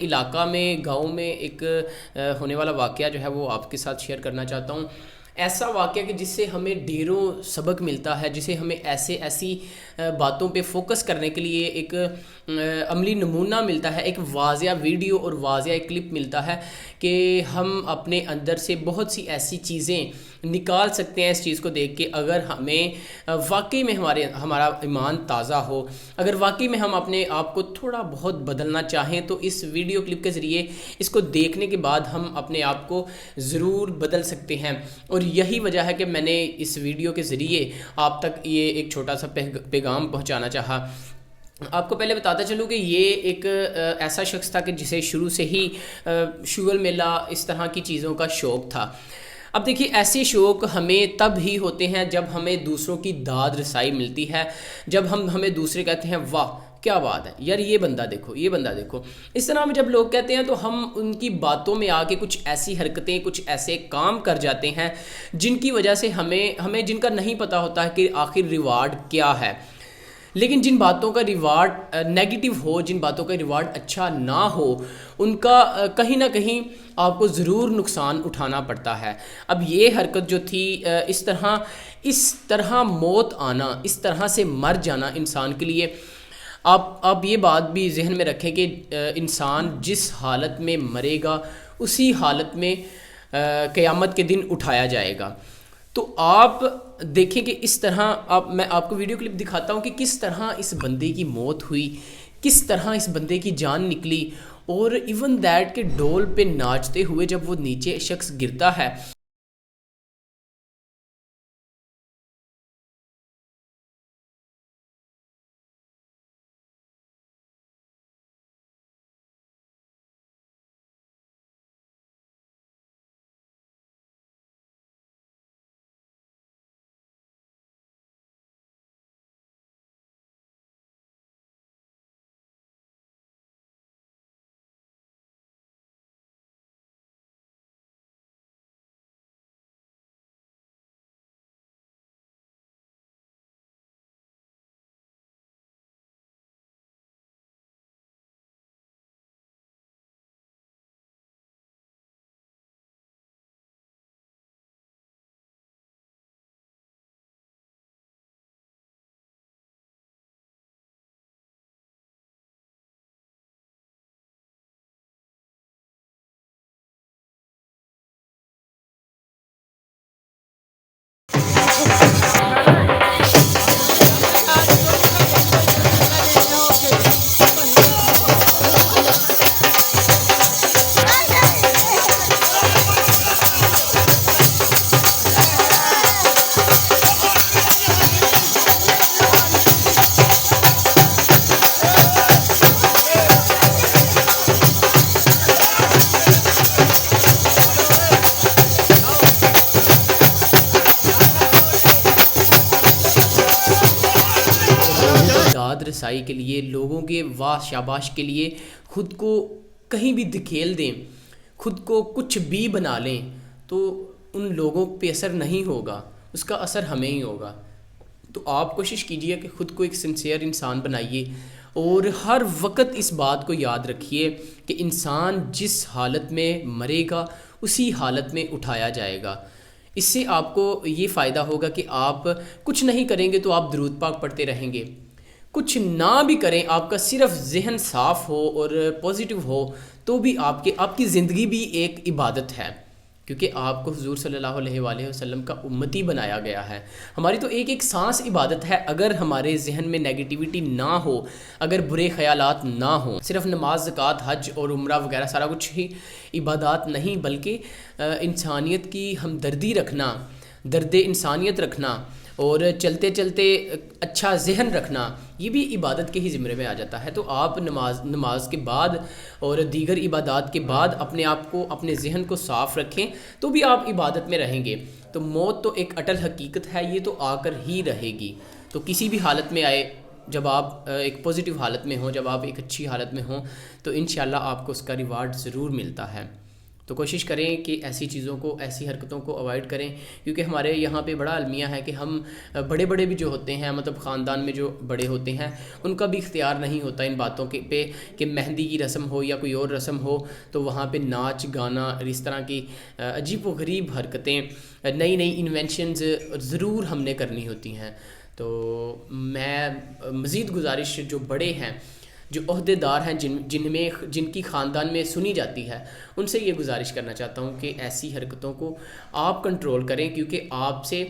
علاقہ میں گاؤں میں ایک ہونے والا واقعہ جو ہے وہ آپ کے ساتھ شیئر کرنا چاہتا ہوں. ایسا واقعہ کہ جس سے ہمیں ڈھیروں سبق ملتا ہے, جسے ہمیں ایسی باتوں پہ فوکس کرنے کے لیے ایک عملی نمونہ ملتا ہے, ایک واضح ویڈیو اور واضح ایک کلپ ملتا ہے کہ ہم اپنے اندر سے بہت سی ایسی چیزیں نکال سکتے ہیں اس چیز کو دیکھ کے. اگر ہمیں واقعی میں ہمارا ایمان تازہ ہو, اگر واقعی میں ہم اپنے آپ کو تھوڑا بہت بدلنا چاہیں, تو اس ویڈیو کلپ کے ذریعے اس کو دیکھنے کے بعد ہم اپنے آپ کو ضرور بدل سکتے ہیں. اور یہی وجہ ہے کہ میں نے اس ویڈیو کے ذریعے آپ تک یہ ایک چھوٹا سا پیغام پہنچانا چاہا. آپ کو پہلے بتاتا چلوں کہ یہ ایک ایسا شخص تھا کہ جسے شروع سے ہی شغل میلہ اس طرح کی چیزوں کا شوق تھا. اب دیکھیے, ایسے شوق ہمیں تب ہی ہوتے ہیں جب ہمیں دوسروں کی داد رسائی ملتی ہے, جب ہمیں دوسرے کہتے ہیں واہ کیا بات ہے یار, یہ بندہ دیکھو, یہ بندہ دیکھو. اس طرح میں جب لوگ کہتے ہیں تو ہم ان کی باتوں میں آ کے کچھ ایسی حرکتیں, کچھ ایسے کام کر جاتے ہیں جن کی وجہ سے ہمیں جن کا نہیں پتہ ہوتا ہے کہ آخر ریوارڈ کیا ہے. لیکن جن باتوں کا ریوارڈ نیگیٹو ہو, جن باتوں کا ریوارڈ اچھا نہ ہو, ان کا کہیں نہ کہیں آپ کو ضرور نقصان اٹھانا پڑتا ہے. اب یہ حرکت جو تھی, اس طرح موت آنا, اس طرح سے مر جانا انسان کے لیے, آپ یہ بات بھی ذہن میں رکھیں کہ انسان جس حالت میں مرے گا اسی حالت میں قیامت کے دن اٹھایا جائے گا. تو آپ دیکھیں کہ اس طرح میں آپ کو ویڈیو کلپ دکھاتا ہوں کہ کس طرح اس بندے کی موت ہوئی, کس طرح اس بندے کی جان نکلی, اور ایون دیٹ کہ ڈول پہ ناچتے ہوئے جب وہ نیچے شخص گرتا ہے داد رسائی کے لیے, لوگوں کے واہ شاباش کے لیے خود کو کہیں بھی دھکیل دیں, خود کو کچھ بھی بنا لیں, تو ان لوگوں پہ اثر نہیں ہوگا, اس کا اثر ہمیں ہی ہوگا. تو آپ کوشش کیجئے کہ خود کو ایک سنسیئر انسان بنائیے, اور ہر وقت اس بات کو یاد رکھیے کہ انسان جس حالت میں مرے گا اسی حالت میں اٹھایا جائے گا. اس سے آپ کو یہ فائدہ ہوگا کہ آپ کچھ نہیں کریں گے تو آپ درود پاک پڑھتے رہیں گے, کچھ نہ بھی کریں, آپ کا صرف ذہن صاف ہو اور پازیٹیو ہو, تو بھی آپ کی زندگی بھی ایک عبادت ہے, کیونکہ آپ کو حضور صلی اللہ علیہ وآلہ وسلم کا امتی بنایا گیا ہے. ہماری تو ایک ایک سانس عبادت ہے. اگر ہمارے ذہن میں نیگیٹیوٹی نہ ہو, اگر برے خیالات نہ ہوں, صرف نماز, زکوٰۃ, حج اور عمرہ وغیرہ سارا کچھ ہی عبادات نہیں, بلکہ انسانیت کی ہمدردی رکھنا, درد انسانیت رکھنا, اور چلتے چلتے اچھا ذہن رکھنا, یہ بھی عبادت کے ہی زمرے میں آ جاتا ہے. تو آپ نماز کے بعد اور دیگر عبادات کے بعد اپنے آپ کو, اپنے ذہن کو صاف رکھیں, تو بھی آپ عبادت میں رہیں گے. تو موت تو ایک اٹل حقیقت ہے, یہ تو آ کر ہی رہے گی. تو کسی بھی حالت میں آئے, جب آپ ایک پازیٹیو حالت میں ہوں, جب آپ ایک اچھی حالت میں ہوں, تو انشاءاللہ آپ کو اس کا ریوارڈ ضرور ملتا ہے. تو کوشش کریں کہ ایسی چیزوں کو، ایسی حرکتوں کو اوائڈ کریں، کیونکہ ہمارے یہاں پہ بڑا المیہ ہے کہ ہم بڑے بڑے بھی جو ہوتے ہیں، مطلب خاندان میں جو بڑے ہوتے ہیں، ان کا بھی اختیار نہیں ہوتا ان باتوں کے پہ کہ مہندی کی رسم ہو یا کوئی اور رسم ہو تو وہاں پہ ناچ گانا اور اس طرح کی عجیب و غریب حرکتیں، نئی نئی انوینشنز ضرور ہم نے کرنی ہوتی ہیں۔ تو میں مزید گزارش جو بڑے ہیں، جو عہدے دار ہیں، جن کی خاندان میں سنی جاتی ہے، ان سے یہ گزارش کرنا چاہتا ہوں کہ ایسی حرکتوں کو آپ کنٹرول کریں، کیونکہ آپ سے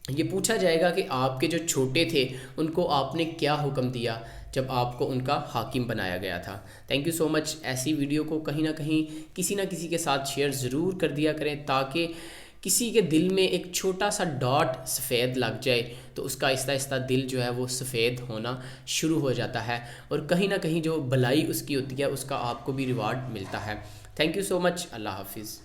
یہ پوچھا جائے گا کہ آپ کے جو چھوٹے تھے ان کو آپ نے کیا حکم دیا جب آپ کو ان کا حاکم بنایا گیا تھا۔ تھینک یو سو مچ۔ ایسی ویڈیو کو کہیں نہ کہیں کسی نہ کسی کے ساتھ شیئر ضرور کر دیا کریں، تاکہ کسی کے دل میں ایک چھوٹا سا ڈاٹ سفید لگ جائے تو اس کا آہستہ آہستہ دل جو ہے وہ سفید ہونا شروع ہو جاتا ہے، اور کہیں نہ کہیں جو بھلائی اس کی ہوتی ہے اس کا آپ کو بھی ریوارڈ ملتا ہے۔ تھینک یو سو مچ۔ اللہ حافظ۔